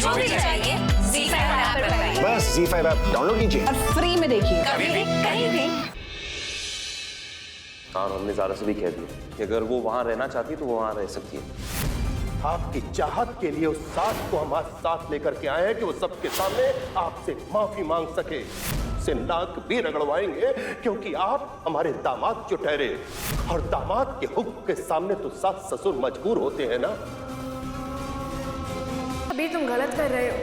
जो भी चाहिए ZEE5 ऐप पर पाइए। बस ZEE5 ऐप डाउनलोड कीजिए और फ्री में देखिए, कभी भी कहीं भी। और हमने ज़ारा से भी कह दिया कि अगर वो वहां रहना चाहती है तो वो वहां रह सकती है। आपकी चाहत के लिए उस साथ को हम आज साथ लेकर के आए हैं कि वो सबके सामने आपसे माफी मांग सके, से नाक भी रगड़वाएंगे क्योंकि आप हमारे दामाद जो ठहरे, और दामाद के हुक्म के सामने तो सास ससुर मजबूर होते हैं ना। अभी तुम गलत कर रहे हो,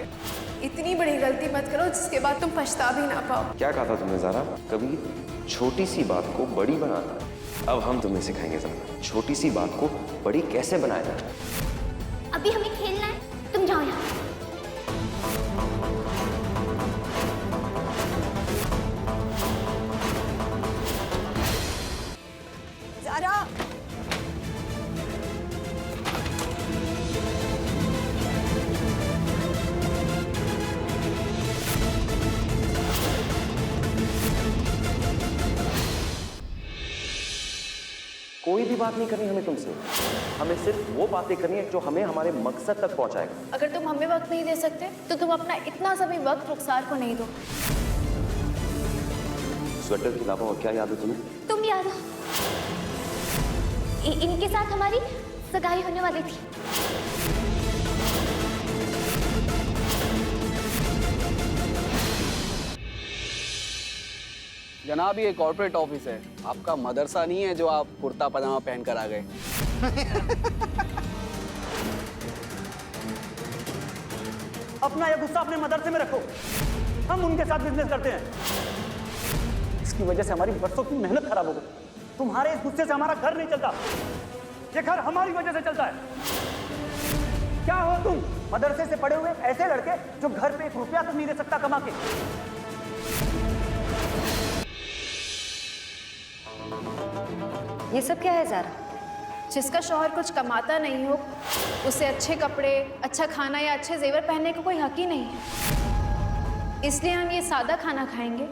इतनी बड़ी गलती मत करो जिसके बाद तुम पछता भी ना पाओ। क्या कहा था तुमने ज़ारा? कभी छोटी सी बात को बड़ी बनाना। अब हम तुम्हें सिखाएंगे ज़रा छोटी सी बात को बड़ी कैसे बनाया जाए। अभी हमें खेलना है, तुम जाओ यहाँ। ज़ारा, कोई भी बात नहीं करनी हमें तुमसे, हमें सिर्फ वो बातें करनी है जो हमें हमारे मकसद तक पहुंचाएगा। अगर तुम हमें वक्त नहीं दे सकते तो तुम अपना इतना सा भी वक्त रुखसार को नहीं दो। स्वेटर के अलावा और क्या याद है तुम्हें? तुम याद हो, इनके साथ हमारी सगाई होने वाली थी। जनाब ये कॉर्पोरेट ऑफिस है, आपका मदरसा नहीं है जो आप कुर्ता पजामा पहन कर आ गए। अपना ये गुस्सा अपने मदरसे में रखो, हम उनके साथ बिजनेस करते हैं। इसकी वजह से हमारी बरसों की मेहनत खराब हो गई। तुम्हारे इस गुस्से से हमारा घर नहीं चलता, ये घर हमारी वजह से चलता है। क्या हो तुम, मदरसे से पढ़े हुए ऐसे लड़के जो घर पे 1 रुपया तक नहीं दे सकता कमा के। ये सब क्या है ज़ारा? जिसका शौहर कुछ कमाता नहीं हो, उसे अच्छे कपड़े, अच्छा खाना या अच्छे जेवर पहनने का कोई हक ही नहीं है। इसलिए हम ये सादा खाना खाएंगे,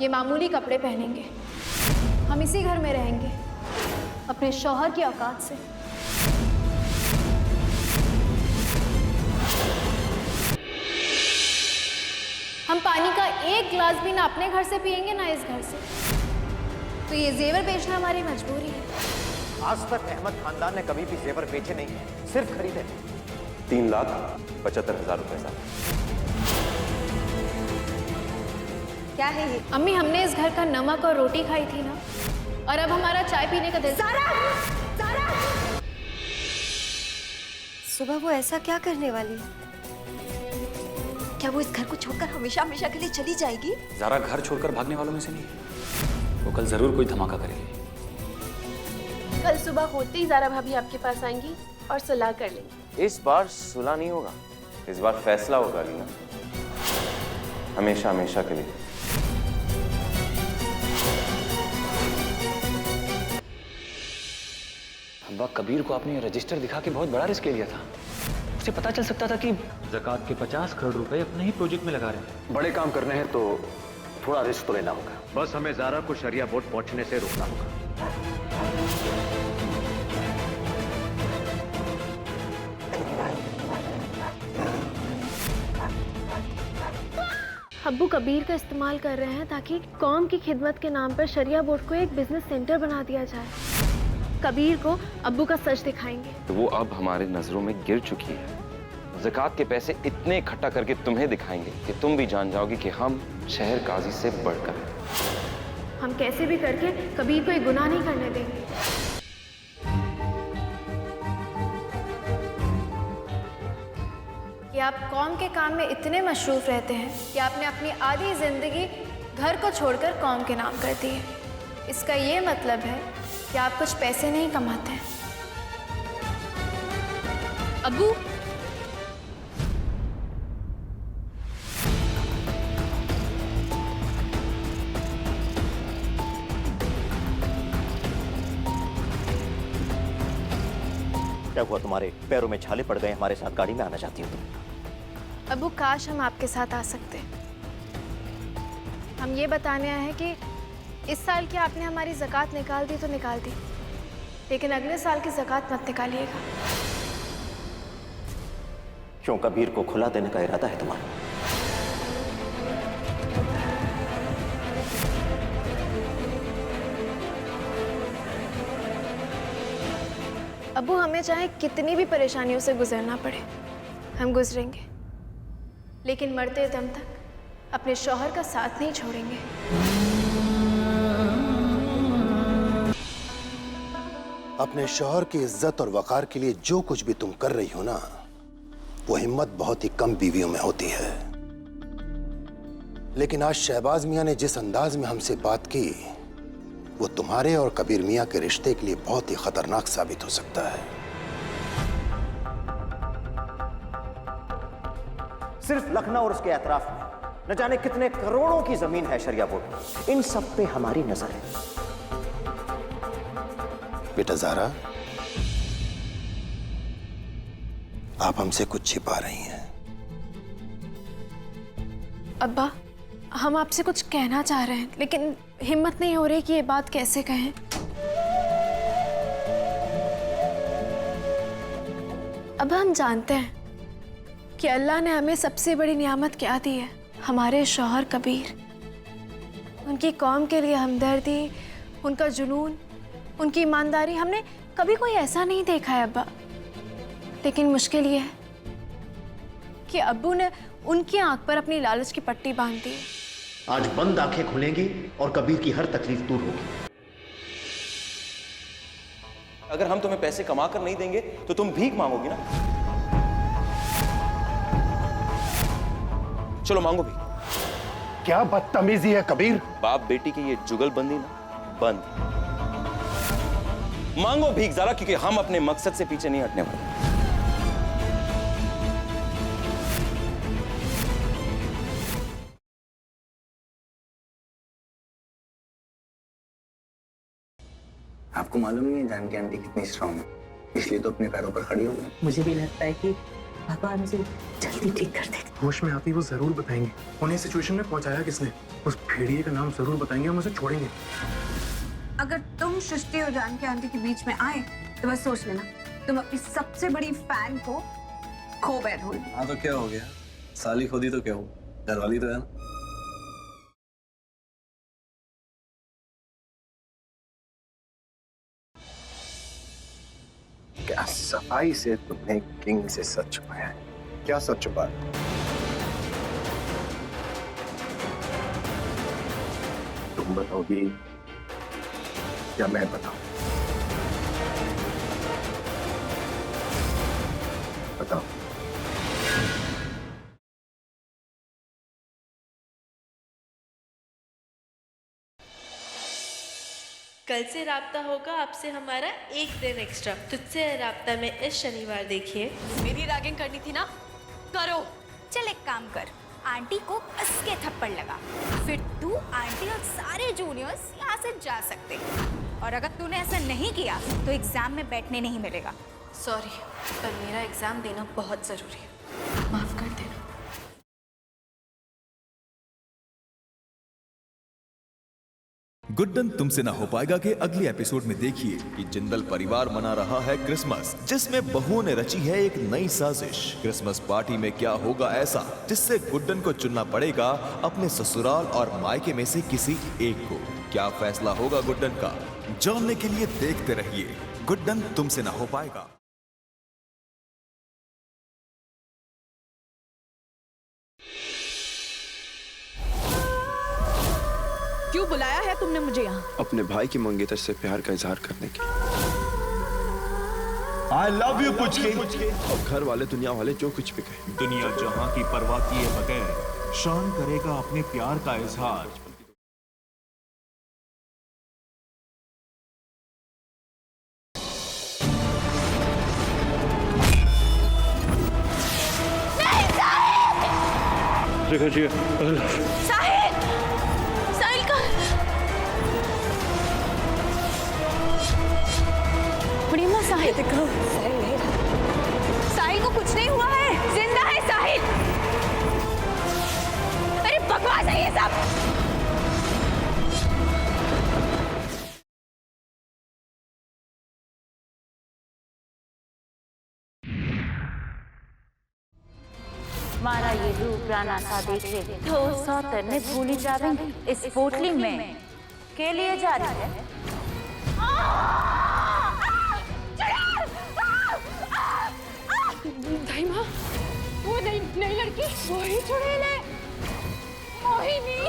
ये मामूली कपड़े पहनेंगे, हम इसी घर में रहेंगे अपने शौहर की औकात से। हम पानी का एक गिलास भी ना अपने घर से पिएंगे ना इस घर से। तो ये जेवर बेचना हमारी मजबूरी है। आज तक अहमद खानदान ने कभी भी जेवर बेचे नहीं, सिर्फ खरीदे। 3,75,000 रुपए साहब। क्या है ये? अम्मी, हमने इस घर का नमक और रोटी खाई थी ना, और अब हमारा चाय पीने का दिल। सुबह वो ऐसा क्या करने वाली है? क्या वो इस घर को छोड़कर हमेशा हमेशा के लिए चली जाएगी? ज़ारा घर छोड़कर भागने वालों में से नहीं है, वो कल जरूर कोई धमाका करेगी। कल सुबह होते ही ज़ारा भाभी आपके पास आएंगी और सुलह कर लेंगी। इस बार सुलह नहीं होगा, इस बार फैसला होगा लीना, हमेशा हमेशा के लिए। अब्बा, कबीर को आपने ये रजिस्टर दिखा के बहुत बड़ा रिस्क ले लिया था। उसे पता चल सकता था कि ज़कात के 50 करोड़ रुपए अपने ही प्रोजेक्ट में लगा रहे हैं। बड़े काम करने हैं तो थोड़ा रिस्क तो लेना होगा। बस हमें ज़ारा को शरिया बोर्ड पहुंचने से रोकना होगा। अब्बू कबीर का इस्तेमाल कर रहे हैं ताकि कौम की खिदमत के नाम पर शरिया बोर्ड को एक बिजनेस सेंटर बना दिया जाए। कबीर को अब्बू का सच दिखाएंगे। तो वो अब हमारे नजरों में गिर चुकी है। ज़कात के पैसे इतने इकट्ठा करके तुम्हें दिखाएंगे कि तुम भी जान जाओगे कि हम शहर काजी से बढ़कर हैं। हम कैसे भी करके कबीर को एक गुनाह नहीं करने देंगे। कि आप कौम के काम में इतने मशरूफ रहते हैं कि आपने अपनी आधी जिंदगी घर को छोड़कर कौम के नाम कर दी है। इसका ये मतलब है कि आप कुछ पैसे नहीं कमाते हैं। अब्बू, क्या हुआ, तुम्हारे पैरों में छाले पड़ गए? हमारे साथ गाड़ी में आना चाहती हो तुम? अब्बू, काश हम आपके साथ आ सकते। हम ये बताने आए हैं कि इस साल की आपने हमारी ज़कात निकाल दी तो निकाल दी, लेकिन अगले साल की ज़कात मत निकालिएगा। क्यों कबीर को खुला देने का इरादा है तुम्हारा? अबू, हमें चाहे कितनी भी परेशानियों से गुजरना पड़े, हम गुजरेंगे, लेकिन मरते दम तक अपने शौहर का साथ नहीं छोड़ेंगे। अपने शौहर की इज्जत और वकार के लिए जो कुछ भी तुम कर रही हो ना, वो हिम्मत बहुत ही कम बीवियों में होती है। लेकिन आज शहबाज मियां ने जिस अंदाज में हमसे बात की, वो तुम्हारे और कबीर मियां के रिश्ते के लिए बहुत ही खतरनाक साबित हो सकता है। सिर्फ लखनऊ और उसके एतराफ में न जाने कितने करोड़ों की जमीन है शरियापुर। इन सब पे हमारी नजर है। बेटा ज़ारा, आप हमसे कुछ छिपा रही हैं। अब्बा, हम आपसे कुछ कहना चाह रहे हैं, लेकिन हिम्मत नहीं हो रही कि ये बात कैसे कहें। अब हम जानते हैं कि अल्लाह ने हमें सबसे बड़ी नियामत क्या दी है, हमारे शौहर कबीर। उनकी कौम के लिए हमदर्दी, उनका जुनून, उनकी ईमानदारी, हमने कभी कोई ऐसा नहीं देखा है अब्बा। लेकिन मुश्किल ये है कि अब्बू ने उनकी आंख पर अपनी लालच की पट्टी बांध दी। आज बंद आंखें खुलेंगी और कबीर की हर तकलीफ दूर होगी। अगर हम तुम्हें पैसे कमा कर नहीं देंगे तो तुम भीख मांगोगी ना। चलो मांगो भी। क्या बदतमीजी है कबीर। बाप बेटी की ये जुगलबंदी ना बंद। मांगो भीख ज़रा, क्योंकि हम अपने मकसद से पीछे नहीं हटने वाले। आपको मालूम नहीं है जानकी आंटी कितनी स्ट्रांग है, इसलिए तो अपने पैरों पर खड़ी हो गई। मुझे भी लगता है कि भगवान मुझे जल्दी ठीक कर देगा। होश में आती वो जरूर बताएंगे उन्हें सिचुएशन में पहुंचाया किसने। उस भेड़िए का नाम जरूर बताएंगे, हम उसे छोड़ेंगे। अगर तुम सृष्टि और जानकी आंटी के बीच में आए तो बस सोच लेना तुम अपनी सबसे बड़ी फैन को खो बैठोगे। हाँ तो क्या हो गया, साली खुदी तो क्या हो, घरवाली तो है ना। क्या सफाई से तुमने किंग से सच छुपाया है? क्या सच छुपा? तुम बताओगी या मैं बताऊं? बताओ। कल से राब्ता होगा आपसे हमारा 1 दिन एक्स्ट्रा। तुझसे राब्ता में इस शनिवार देखिए। मेरी रैगिंग करनी थी ना, करो। चल एक काम कर, आंटी को कस के थप्पड़ लगा, फिर तू, आंटी और सारे जूनियर्स यहाँ से जा सकते हैं। और अगर तूने ऐसा नहीं किया तो एग्जाम में बैठने नहीं मिलेगा। सॉरी, पर मेरा एग्जाम देना बहुत जरूरी है, माफ कर देना। गुड्डन तुमसे ना हो पाएगा के अगले एपिसोड में देखिए कि जिंदल परिवार मना रहा है क्रिसमस, जिसमें बहुओं ने रची है एक नई साजिश। क्रिसमस पार्टी में क्या होगा ऐसा जिससे गुड्डन को चुनना पड़ेगा अपने ससुराल और मायके में से किसी एक को। क्या फैसला होगा गुड्डन का, जानने के लिए देखते रहिए गुड्डन तुमसे ना हो पाएगा। क्यों बुलाया है तुमने मुझे यहाँ? अपने भाई की मंगेतर से प्यार का इजहार करने की। I love you पुचके। और घर वाले दुनिया वाले जो कुछ भी कहे, दुनिया जहां की परवाह किए बगैर शान करेगा अपने प्यार का इजहार। साहिल! साहिल का प्रीमा, साहिल देखो, साहिल को कुछ नहीं हुआ है, जिंदा है साहिल। अरे बकवास है ये सब। हमारा ये रूप राना सा देखे तो सौतर ने भूली जावेंगे इस पोटली में के लिए जा रही है। दाई माँ, वो नई लड़की वही चुड़ैल है, मोहिनी।